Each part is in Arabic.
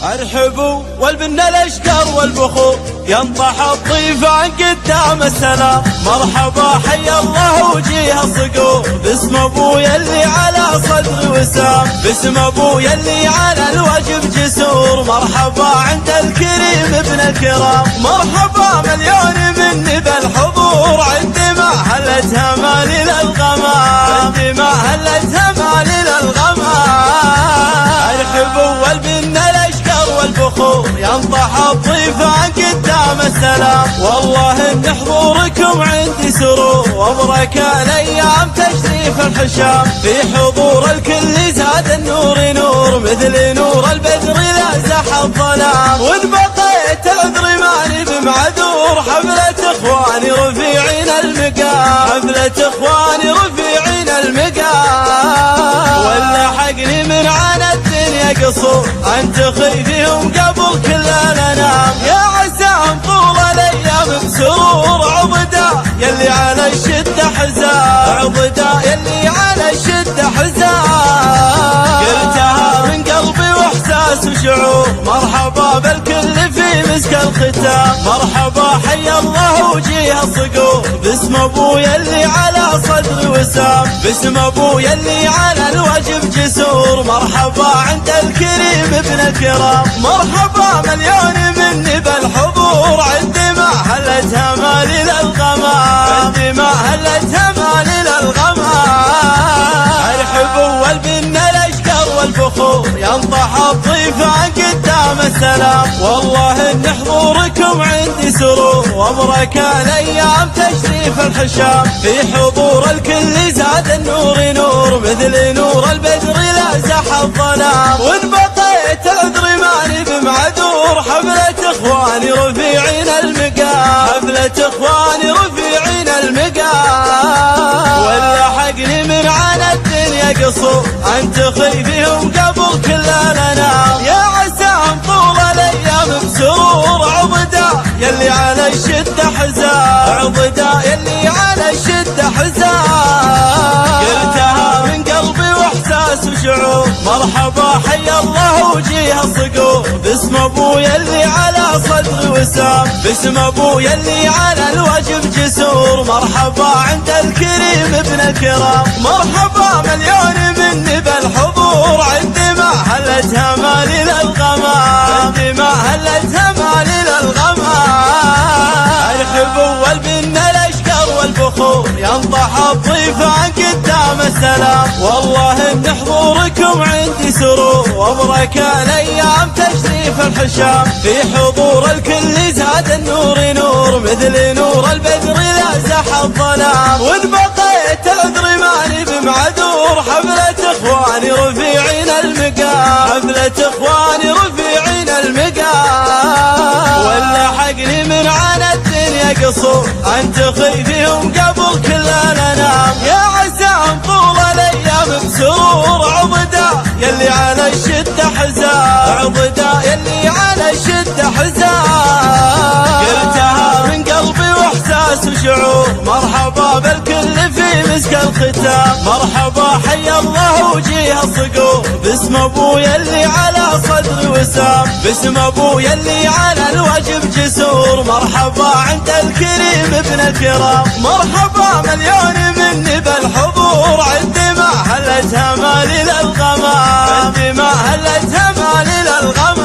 ارحبوا والبن الاشقر والبخور ينطح الضيفان قدام السلام. مرحبا حيا الله وجيه الصقور باسم ابويا اللي على صدري وسام، باسم ابويا اللي على الواجب جسور. مرحبا عند الكريم ابن الكرام، مرحبا مليون مني بالحضور. عندما هلتها مالي للغمام، عندما هلتها مالي للغمام. ارحبوا والبن الاشقر والبخور ينطح الضيفان قدام السلام. والله ان حضوركم عندي سرور، وبركة الايام تشريف الحشام. في حضور الكل زاد النور نور، مثل نور البدر لازح الظلام. وان بقيت عذري ماني بمعذور، حفلة اخواني رفيعين المقام، حفلة اخواني رفيعين المقام. ولا حقني من عنا الدنيا قصور، انتخي فيهم قبل كل الانام. يا عسام طول الايام بسرور، عضدا يلي على الشدة حزام، عضدا يلي على الشدة حزام. قلتها من قلبي واحساس وشعور، مرحبا بالكل في مسك الختام. مرحبا حيا الله وجيه الصقور باسم ابويا اللي على صدري وسام، باسم ابويا اللي على الواجب جسور. مرحبا عند الكريم ابن الكرام، مرحبا مليون مني بالحضور. عندما هلتها مالي للغمام، عندما هلتها مالي للغمام. ارحبوا والبن الاشقر والبخور ينطح الضيفان قدام السلام. والله ان حضوركم عندي سرور، وبركة الايام تشريف الحشام. في حضور الكل زاد النور نور، مثل نور البدر لازح الظلام. وان بقيت عذري ماني بمعذور، حفلة اخواني رفيعين المقام، حفلة اخواني رفيعين المقام. ولا حقني من عنا الدنيا قصور، انتخي فيهم قبل كل الانام. يا عسام طول الايام بسرور، عضدا يلي على الشدة حزام، عضدا يلي على الشدة حزام. قلتها من قلبي واحساس وشعور، مرحبا حيا الله وجيه الصقور باسم ابويا اللي على صدري وسام، باسم ابويا اللي على الواجب جسور. مرحبا عند الكريم ابن الكرام، مرحبا مليون مني بالحضور. عندما هلتها مالي للغمام، عندما هلتها مالي للغمام. ارحبوا والبن الاشقر والبخور ينطح الضيفان قدام السلام. والله ان حضوركم عندي سرور، وبركة الايام تشريف الحشام. في حضور الكل زاد النور نور، مثل نور البدر لازح الظلام. وان بقيت عذري ماني بمعذور، حفلة اخواني رفيعين المقام، حفلة اخواني رفيعين المقام. ولا حقني من عنا الدنيا قصور، انتخي فيهم قبل كل الانام. يا عسام طول الايام بسرور، عضدا يلي على الشدة حزام، عضدا يلي على الشدة حزام. قلتها من قلبي واحساس وشعور، مرحبا بالكل في مسك الختام. مرحبا حيا الله وجيه الصقور باسم ابويا اللي على صدري وسام، باسم ابويا اللي على الواجب جسور. مرحبا عند الكريم ابن الكرام، مرحبا مليون مني بالحضور. عندما هلتها مالي للغمام، عندما هلتها مالي للغمام.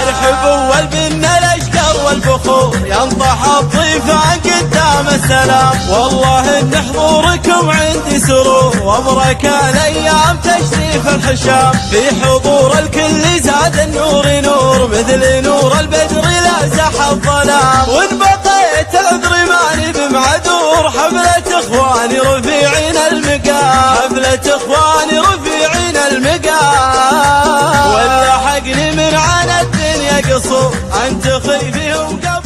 ارحبوا والبن الاشقر والبخور ينطح الضيفان قدام السلام. والله ان حضوركم عندي سرور، وبركة الايام تشريف الحشام. في حضور الكل زاد النور نور، مثل نور البدر لازح الظلام. وان بقيت عذري ماني بمعذور، حفلة اخواني رفيعين المقام، حفلة اخواني رفيعين المقام. ولا حقني من عنا الدنيا قصور، انتخي فيهم قبل